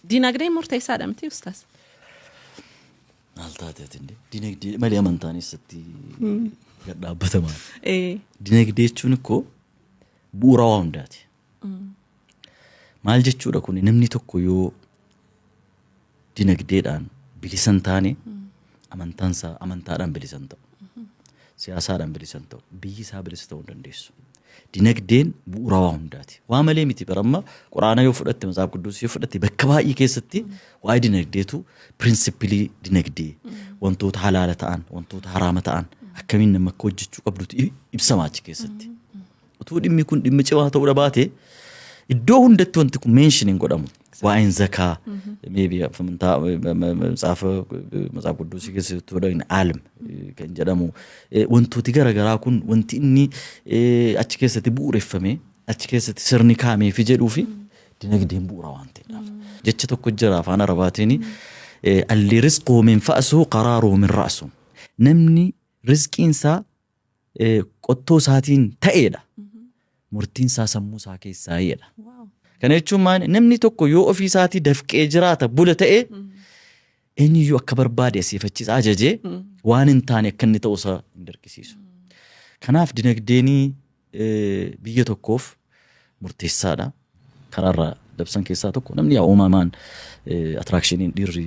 dinagdee murteessaadha miti ustaas. Altaateetinde dinagdee malee amantaanisatti gadhaabatamaa. Dinagdee jechuun ko bu'uura waa hundaati. Maal jechuudha kun namni tokko yoo dinagdeedhaan bilisan taane amantaadhaan bilisan ta'u. Siyaasaadhaan bilisan ta'u. Biyyi isaa bilisa ta'uu dandeessu. Dinagdeen bu'uura waa hundaati. Waa malee miti baramma Quraana yoo fudhatte Matsaaf Qudduus yoo fudhatte bakka baay'ee keessatti waa'ee dinagdeetu pirinsipilii dinagdee wantoota halaala ta'an wantoota haraama ta'an akkamiin nama akka hojjechuu qabdutu ibsamaa achi keessatti. Utuu dhimmi kun dhimmi cimaa ta'uu dhabaate iddoo hundatti wanti kun mention hin godhamu. Waa'een zakaa maybe Matsaaf Qudduus keessatti hodhan alm kan jedhamu wantooti garaagaraa kun wanti inni achi keessatti bu'uureffame achi keessatti sirni kaamee fi jedhuu fi dinagdeen bu'uura waan ta'eedhaaf. Jecha tokko jira afaan Arabaatiin alli rizquu min fa'asuu qaraaruhu min ra'su. Namni rizqiinsaa qottoo isaatiin ta'eedha. Murtiinsaa sammuu isaa keessaa yeedha. Kana jechuun namni tokko yoo ofii isaatii dafqee jiraata bula ta'e eenyuyyuu akka barbaade asiifachiisa ajajee waan hin taane akka inni ta'u isaa hin dirqisiisu. Kanaaf dinagdeenii biyya tokkoof murteessaadha. Karaarraa dabsan keessaa tokko namni yaa uumamaan attraakshiniin dhiirri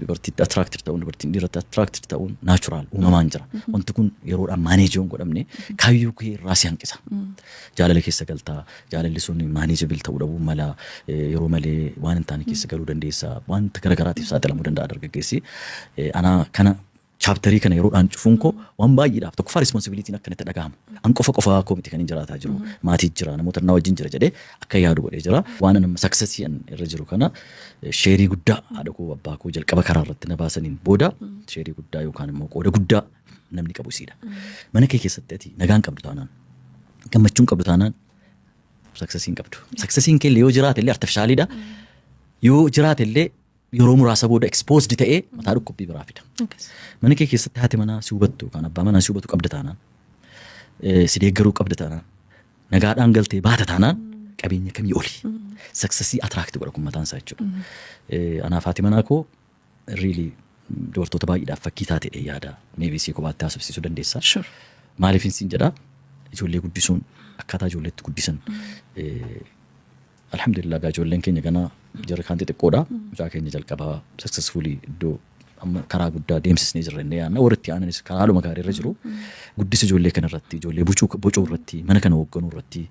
dubartiitti attraaktir ta'uun dubartiin dhiirratti attraaktir ta'uun naachuraal uumamaan jira. Wanti kun yeroodhaan maaneejiyoon godhamne kaayyoo kee irraa si hanqisa. Jaalala keessa galtaa jaalalli sun maaneejibil ta'uu dhabuu mala yeroo malee waan hin taane keessa galuu dandeessa wanta garaagaraatiif saaxilamuu danda'a dargaggeessi. Ana kana chaaptarii kana yeroodhaan cufuun koo waan baay'eedhaaf tokkoffaa responsibilitiin akka itti dhagahamu. An qofa koo miti kan hin jiraataa jiru. Maatii jira namoota na wajjin jira jedhee akka yaadu godhee jira. Waan nama saksesiin irra jiru kana sheerii guddaa haadha koo abbaa koo jalqaba karaa irratti na baasaniin booda sheerii guddaa yookaan immoo qooda guddaa namni qabu isiidha. Mana kee keessatti ati nagaan qabdu taanaan gammachuun qabdu taanaan saksesiin qabdu. Saksesiin kee yoo jiraate illee artifishaaliidha. Yoo jiraate illee yeroo muraasa booda exposed ta'ee mataa dhukkubbii biraa fida. Mana kee keessatti haati manaa si hubattu kan abbaa manaa si hubatu qabda taanaan si deeggaruu qabda taanaan nagaadhaan galtee baata taanaan qabeenya kamii oli saksesii attraakti godha kun mataan isaa jechuudha. Anaaf haati manaa koo really dubartoota baay'eedhaaf fakkii taatee yaada maybe si kophaatti haasofsiisuu dandeessa. Maaliif hin siin jedhaa ijoollee guddisuun akkaataa ijoolleetti guddisan alhamdulillah ijoolleen keenya kana jara kan xixiqqoodha. Mucaa keenya jalqabaa successfully iddoo amma karaa guddaa deemsisnee jirra inni yaadna warratti aananis karaa haaluma gaarii irra jiru. Guddisa ijoollee kana irratti ijoollee bocuu irratti mana kana hoogganuu irratti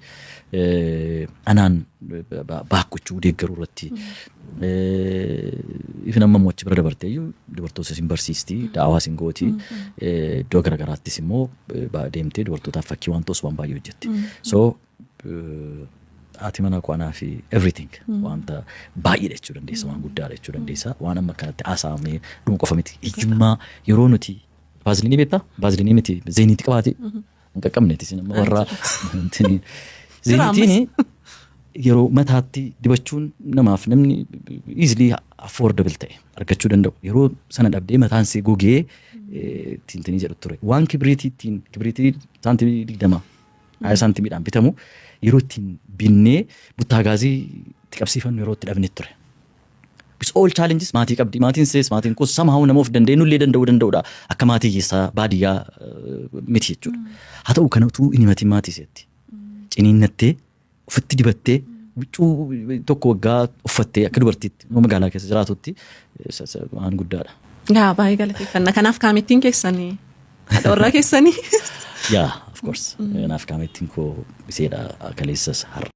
anaan baakkuchuu deeggaruu irratti ifin amma mo'achi bira dabartee dubartoota isin barsiisti daawaa isin gooti iddoo garaagaraattis immoo deemtee dubartootaaf fakkii waan ta'us waan baay'ee hojjetti. So haati manaa koo anaa fi everything wanta baay'eedha jechuu dandeessa waan guddaadha jechuu dandeessa waan amma kanatti haasa'amee dhuun qofa miti ijummaa yeroo nuti baaziliinii beektaa baaziliinii miti zeeniitti qabaate hin qaqqabneeti isin amma warraa zeeniitiin yeroo mataatti dibachuun namaaf namni easily affordable ta'e argachuu danda'u yeroo sana dhabdee mataan see gogee tintinii jedhu ture waan kibriitii saantimii 20 saantimiidhaan bitamu yeroo ittiin binnee buttaa gaazii itti qabsiifannu yeroo itti dhabne ture. Bis all challenges maatii qabdi maatiin sees maatiin kun somehow nama of dandeenyullee danda'uudha akka maatii keessaa baadiyyaa miti jechuudha. Haa ta'u kana utuu inni maatii maatii seetti ciniinnattee ofitti dibattee biccuu tokko waggaa uffattee akka dubartiitti magaalaa keessa jiraatutti waan guddaadha. Yaa baay'ee galateeffannaa kanaaf kaamettiin keessanii haadha warraa keessanii. Yeah, of course. Naaf kaamettiin koo biseedha kaleessas har'a.